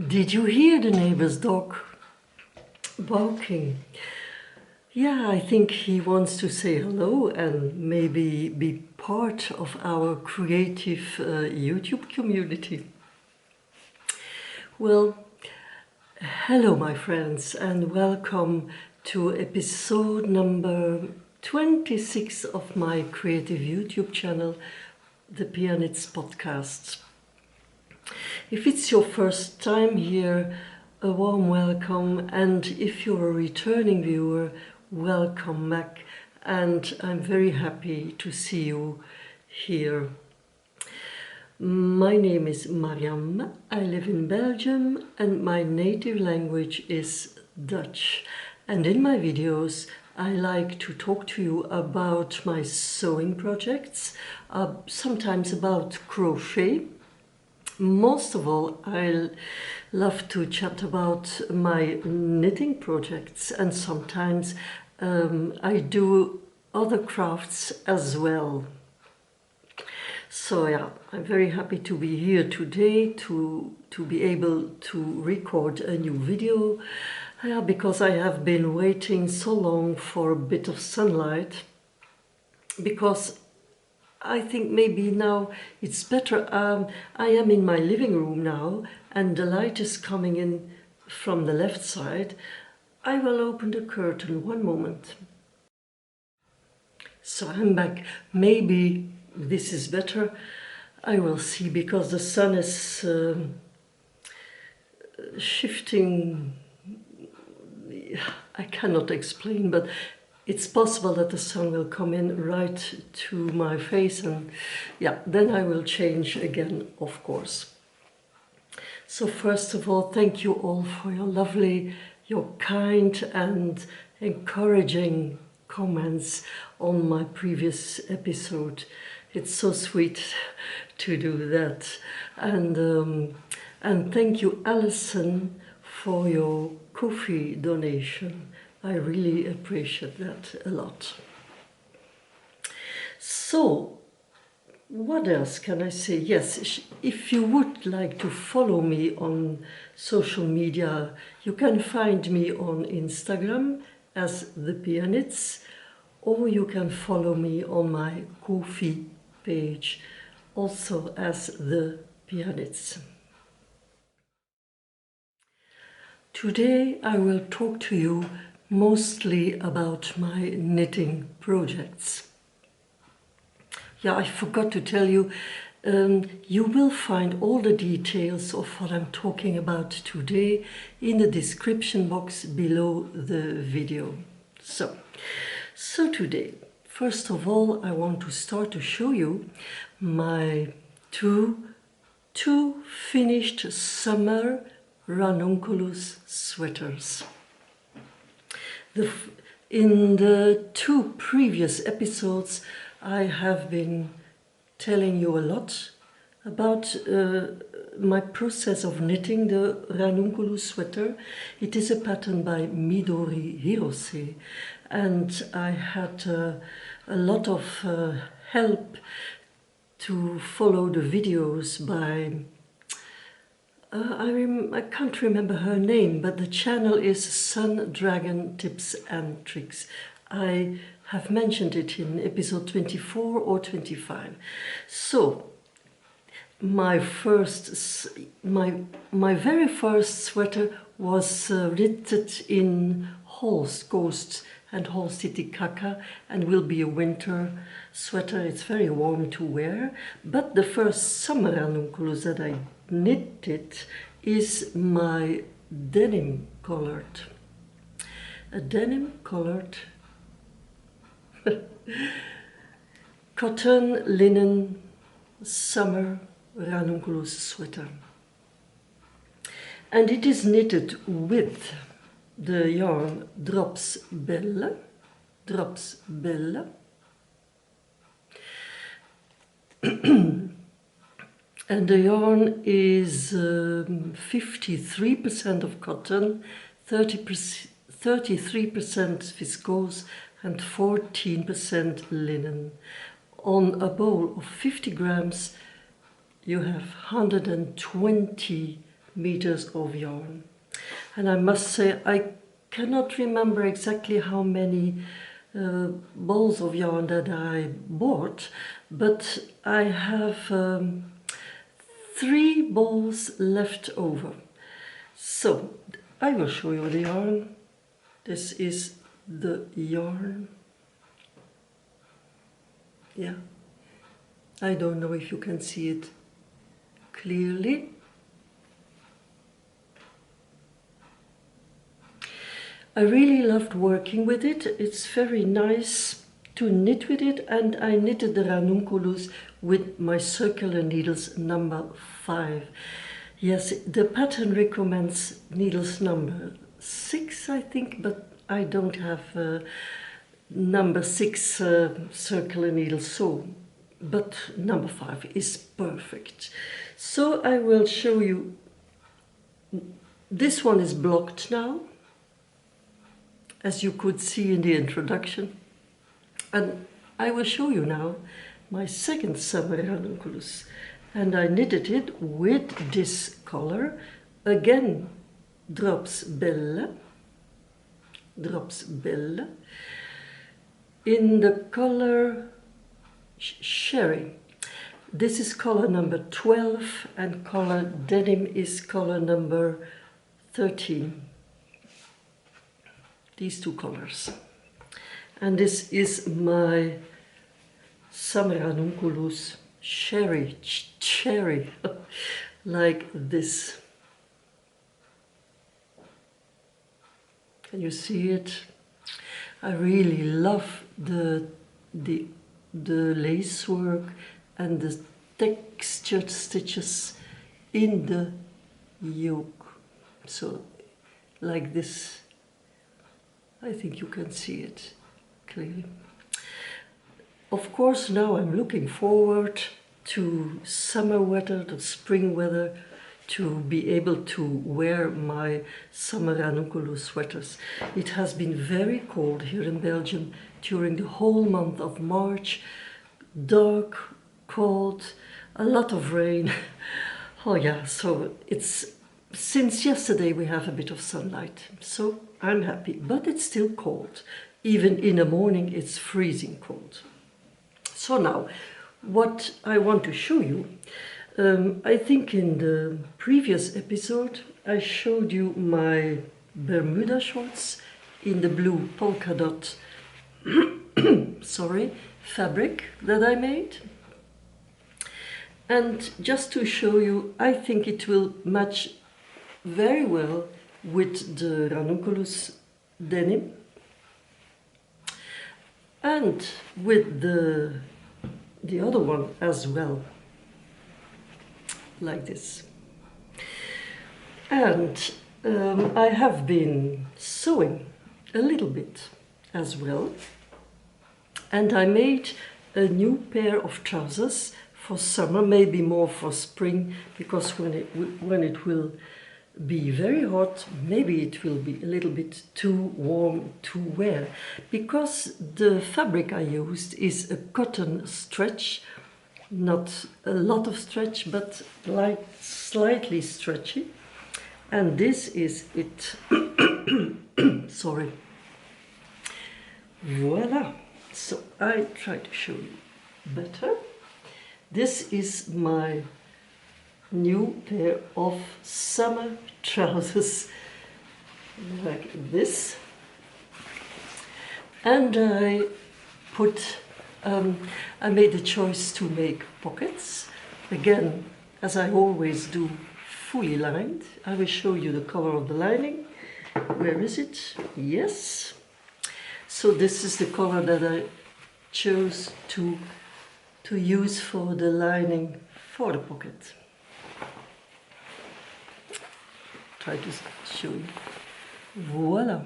Did you hear the neighbor's dog barking? Yeah, I think he wants to say hello and maybe be part of our creative YouTube community. Well, hello my friends and welcome to episode number 26 of my creative YouTube channel, the PiaKnits podcast. If it's your first time here, a warm welcome, and if you're a returning viewer, welcome back, and I'm very happy to see you here. My name is Mariam, I live in Belgium, and my native language is Dutch. And in my videos, I like to talk to you about my sewing projects, sometimes about crochet. Most of all, I love to chat about my knitting projects, and sometimes I do other crafts as well. So yeah, I'm very happy to be here today to be able to record a new video, because I have been waiting so long for a bit of sunlight, because I think maybe now it's better. I am in my living room now and the light is coming in from the left side. I will open the curtain one moment. So I'm back. Maybe this is better. I will see, because the sun is shifting. I cannot explain, but it's possible that the sun will come in right to my face, and yeah, then I will change again, of course. So first of all, thank you all for your lovely, your kind and encouraging comments on my previous episode. It's so sweet to do that. And thank you, Alison, for your coffee donation. I really appreciate that a lot. So, what else can I say? Yes, if you would like to follow me on social media, you can find me on Instagram as the PiaKnits, or you can follow me on my Ko-fi page, also as the PiaKnits. Today I will talk to you mostly about my knitting projects. Yeah, I forgot to tell you, you will find all the details of what I'm talking about today in the description box below the video. So today, first of all, I want to start to show you my two finished summer Ranunculus sweaters. In the two previous episodes, I have been telling you a lot about my process of knitting the Ranunculus sweater. It is a pattern by Midori Hirose, and I had a lot of help to follow the videos by I can't remember her name, but the channel is Sun Dragon Tips and Tricks. I have mentioned it in episode 24 or 25. So my very first sweater was knitted in Holst Ghost and Holst Titicaca, and will be a winter sweater. It's very warm to wear. But the first summer Ranunculus that I knitted is my denim colored. A denim colored cotton linen summer Ranunculus sweater. And it is knitted with the yarn Belle. And the yarn is 53% of cotton, 33% viscose, and 14% linen. On a bowl of 50 grams, you have 120 meters of yarn. And I must say, I cannot remember exactly how many balls of yarn that I bought, but I have 3 balls left over. So I will show you the yarn. This is the yarn. Yeah, I don't know if you can see it clearly. I really loved working with it. It's very nice to knit with it, and I knitted the Ranunculus with my circular needles number 5. Yes, the pattern recommends needles number 6, I think, but I don't have number 6 circular needles, so, but number 5 is perfect. So I will show you, this one is blocked now, as you could see in the introduction. And I will show you now my second summer Ranunculus. And I knitted it with this color. Again, drops Belle. In the color Sherry. This is color number 12 and color Denim is color number 13. These 2 colors. And this is my summer Ranunculus cherry, like this. Can you see it? I really love the lace work and the textured stitches in the yoke. So, like this. I think you can see it clearly. Of course, now I'm looking forward to summer weather, to spring weather, to be able to wear my summer Ranunculus sweaters. It has been very cold here in Belgium during the whole month of March. Dark, cold, a lot of rain. Oh yeah, so it's, since yesterday we have a bit of sunlight, so I'm happy, but it's still cold. Even in the morning it's freezing cold. So now, what I want to show you, I think in the previous episode I showed you my Bermuda shorts in the blue polka dot sorry, fabric that I made. And just to show you, I think it will match very well with the Ranunculus denim and with the other one as well, like this. And I have been sewing a little bit as well, and I made a new pair of trousers for summer, maybe more for spring, because when it will be very hot, maybe it will be a little bit too warm to wear, because the fabric I used is a cotton stretch, not a lot of stretch, but like slightly stretchy, and this is it. Sorry. Voila. So I try to show you better. This is my new pair of summer trousers, like this. And I made the choice to make pockets. Again, as I always do, fully lined. I will show you the color of the lining. Where is it? Yes. So this is the color that I chose to use for the lining for the pocket. Try to show you. Voila.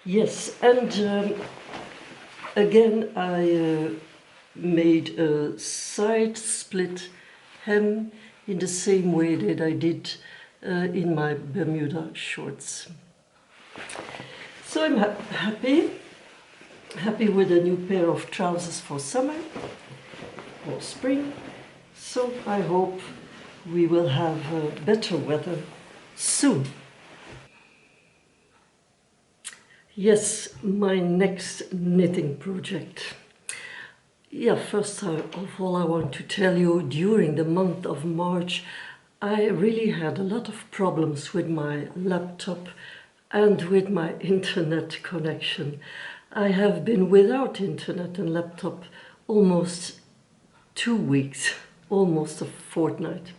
Yes, and again I made a side split hem in the same way that I did in my Bermuda shorts. So I'm happy with a new pair of trousers for summer. or spring. So I hope we will have better weather soon. Yes, my next knitting project. Yeah, first of all I want to tell you, during the month of March I really had a lot of problems with my laptop and with my internet connection. I have been without internet and laptop almost 2 weeks, almost a fortnight.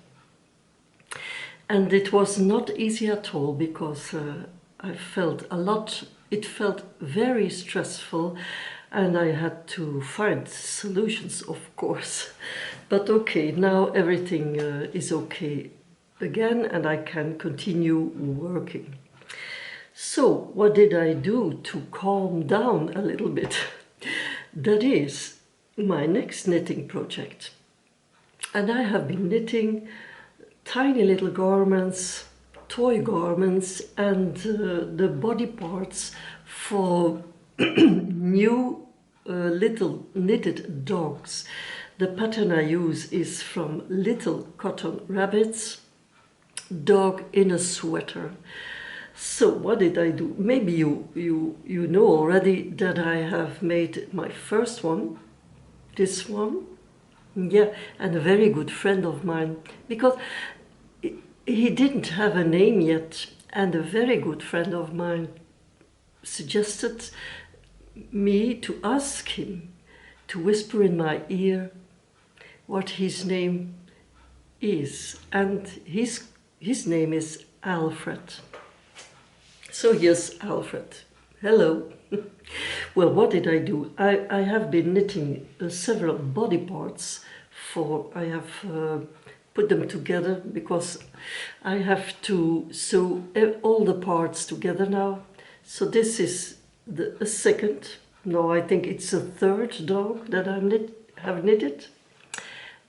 And it was not easy at all because I felt a lot, it felt very stressful, and I had to find solutions, of course. But okay, now everything is okay again and I can continue working. So what did I do to calm down a little bit? That is my next knitting project. And I have been knitting tiny little garments, toy garments, and the body parts for new little knitted dogs. The pattern I use is from Little Cotton Rabbits, Dog in a Sweater. So what did I do? Maybe you know already that I have made my first one, this one. Yeah, and a very good friend of mine, because he didn't have a name yet, and a very good friend of mine suggested me to ask him to whisper in my ear what his name is, and his name is Alfred. So here's Alfred. Hello. Well, what did I do? I have been knitting several body parts I have put them together because I have to sew all the parts together now. So this is a second, no, I think it's a third dog that I have knitted.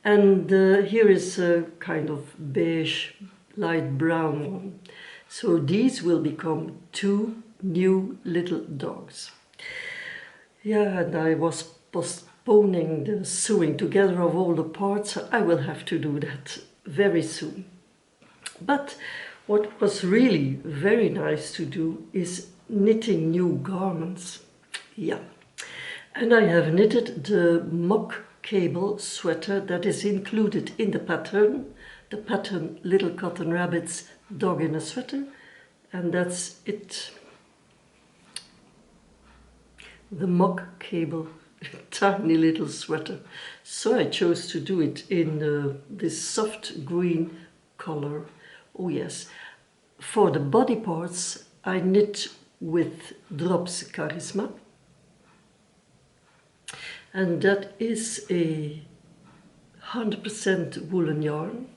And here is a kind of beige, light brown one. So these will become 2 new little dogs. Yeah, and I was postponing the sewing together of all the parts. I will have to do that very soon. But what was really very nice to do is knitting new garments. Yeah, and I have knitted the mock cable sweater that is included in the pattern Little Cotton Rabbits, Dog in a Sweater, and that's it. The mock cable, tiny little sweater. So I chose to do it in this soft green color. Oh yes. For the body parts I knit with Drops Charisma, and that is a 100% woolen yarn,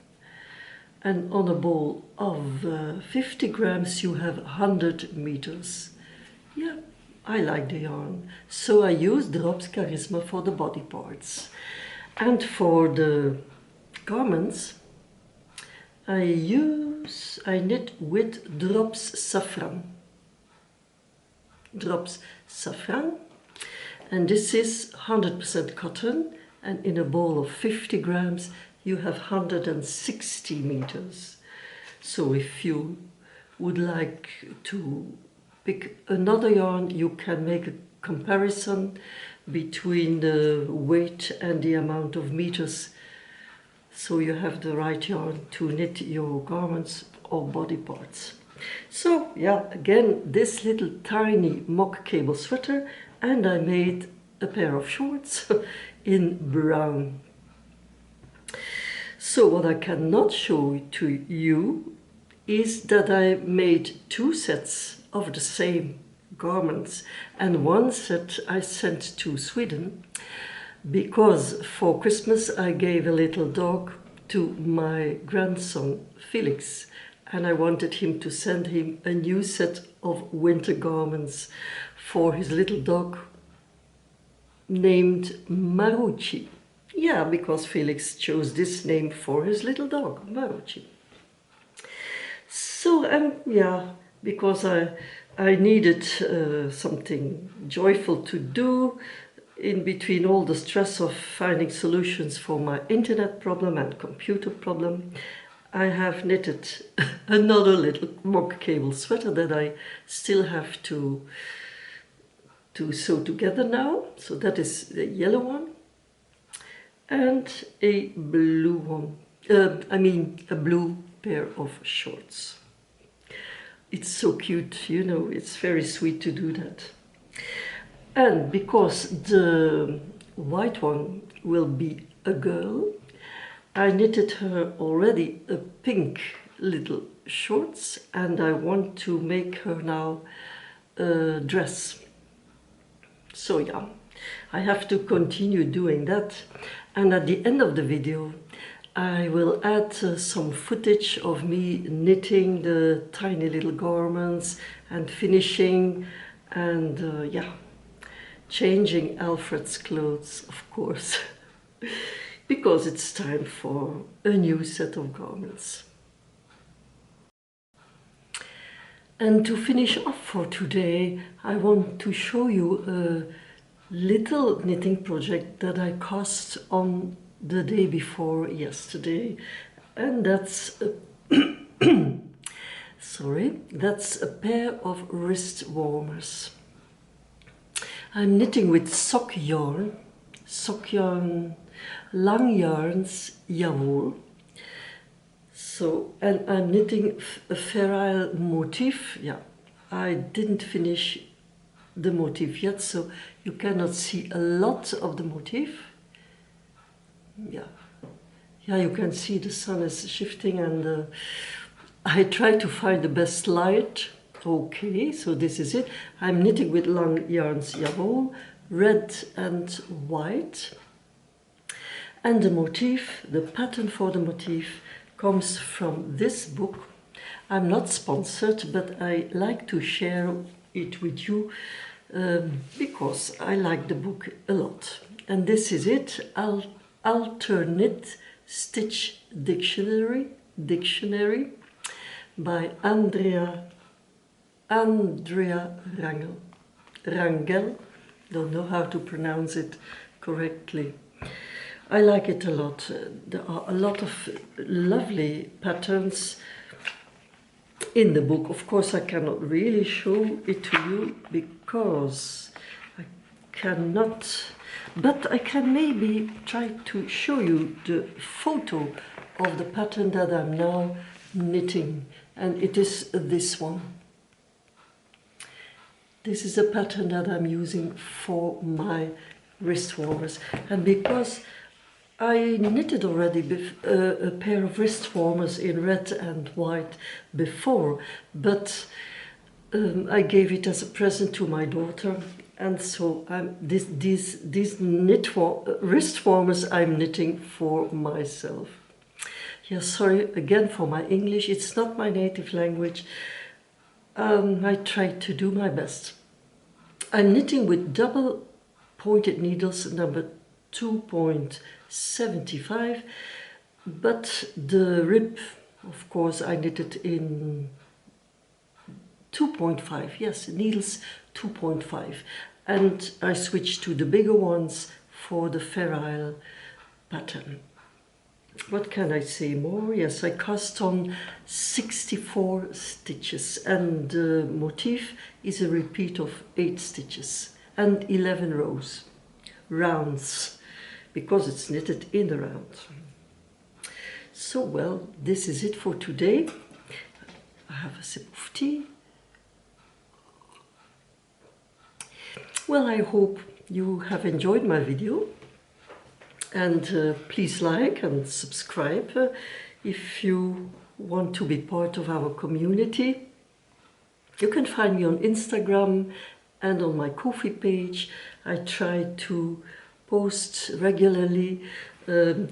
and on a ball of 50 grams you have 100 meters. Yeah, I like the yarn, so I use Drops Charisma for the body parts. And for the garments I knit with Drops Saffron. Drops Saffron, and this is 100% cotton, and in a ball of 50 grams you have 160 meters. So if you would like to pick another yarn, you can make a comparison between the weight and the amount of meters, so you have the right yarn to knit your garments or body parts. So yeah, again, this little tiny mock cable sweater, and I made a pair of shorts in brown. So what I cannot show to you is that I made 2 sets of the same garments, and one set I sent to Sweden because for Christmas I gave a little dog to my grandson Felix, and I wanted him to send him a new set of winter garments for his little dog named Marucci. Yeah, because Felix chose this name for his little dog, Marucci. So, yeah, because I needed something joyful to do, in between all the stress of finding solutions for my internet problem and computer problem, I have knitted another little mock cable sweater that I still have to sew together now. So that is the yellow one, and a blue one. A blue pair of shorts. It's so cute, you know, it's very sweet to do that. And because the white one will be a girl, I knitted her already a pink little shorts, and I want to make her now a dress. So yeah, I have to continue doing that. And at the end of the video, I will add some footage of me knitting the tiny little garments and finishing, and yeah, changing Alfred's clothes, of course, because it's time for a new set of garments. And to finish off for today, I want to show you a little knitting project that I cast on the day before yesterday, and that's that's a pair of wrist warmers. I'm knitting with sock yarn, long yarns, Jawoll. So, and I'm knitting a feral motif. Yeah, I didn't finish the motif yet, so you cannot see a lot of the motif. Yeah, you can see the sun is shifting, and I try to find the best light. Okay, so this is it. I'm knitting with long yarns Jawoll, red and white. And the motif, the pattern for the motif, comes from this book. I'm not sponsored, but I like to share it with you because I like the book a lot. And this is it, AlterKnit Stitch Dictionary by Andrea Rangel. Don't know how to pronounce it correctly. I like it a lot. There are a lot of lovely patterns in the book. Of course, I cannot really show it to you because I cannot, but I can maybe try to show you the photo of the pattern that I'm now knitting, and it is this one. This is a pattern that I'm using for my wrist warmers, and because I knitted already a pair of wrist warmers in red and white before, but I gave it as a present to my daughter, and so these wrist warmers I'm knitting for myself. Yeah, sorry again for my English, it's not my native language. I tried to do my best. I'm knitting with double pointed needles number 2.75, but the rib, of course, I knitted in 2.5, yes, needles 2.5, and I switched to the bigger ones for the feral pattern. What can I say more? Yes, I cast on 64 stitches, and the motif is a repeat of 8 stitches and 11 rounds, because it's knitted in the round. So, well, this is it for today. I have a sip of tea. Well, I hope you have enjoyed my video. And please like and subscribe if you want to be part of our community. You can find me on Instagram and on my Ko-fi page. I try to post regularly. I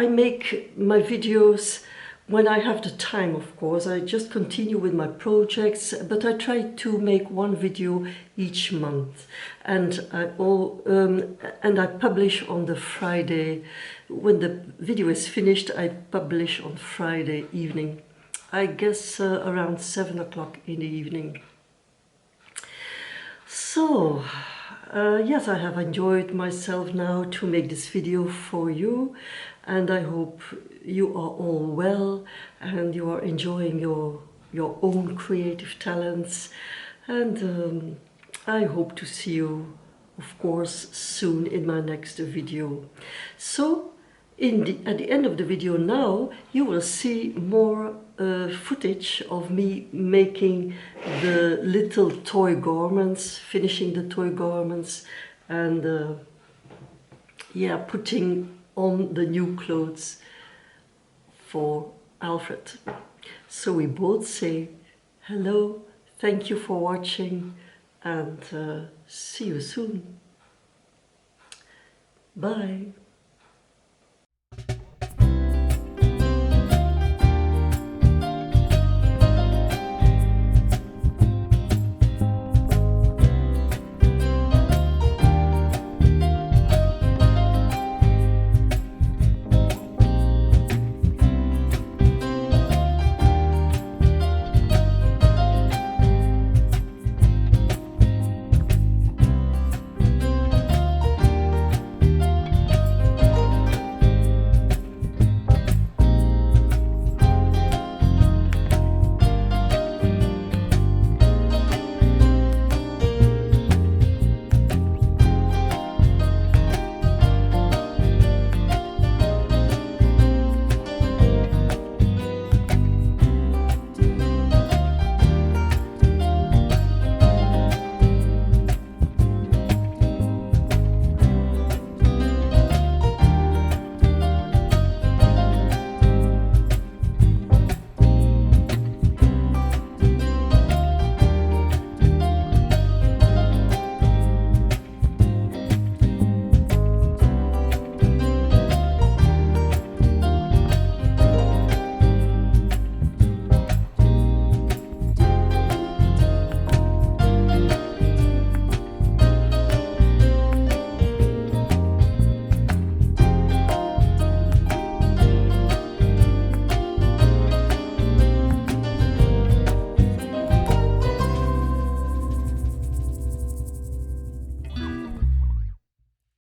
make my videos when I have the time, of course. I just continue with my projects, but I try to make one video each month, and I publish on the Friday. When the video is finished, I publish on Friday evening, I guess around 7 o'clock in the evening. So Yes, I have enjoyed myself now to make this video for you, and I hope you are all well and you are enjoying your own creative talents, and I hope to see you, of course, soon in my next video. So at the end of the video now, you will see more footage of me making the little toy garments, finishing the toy garments, and yeah, putting on the new clothes for Alfred. So we both say hello, thank you for watching, and see you soon. Bye.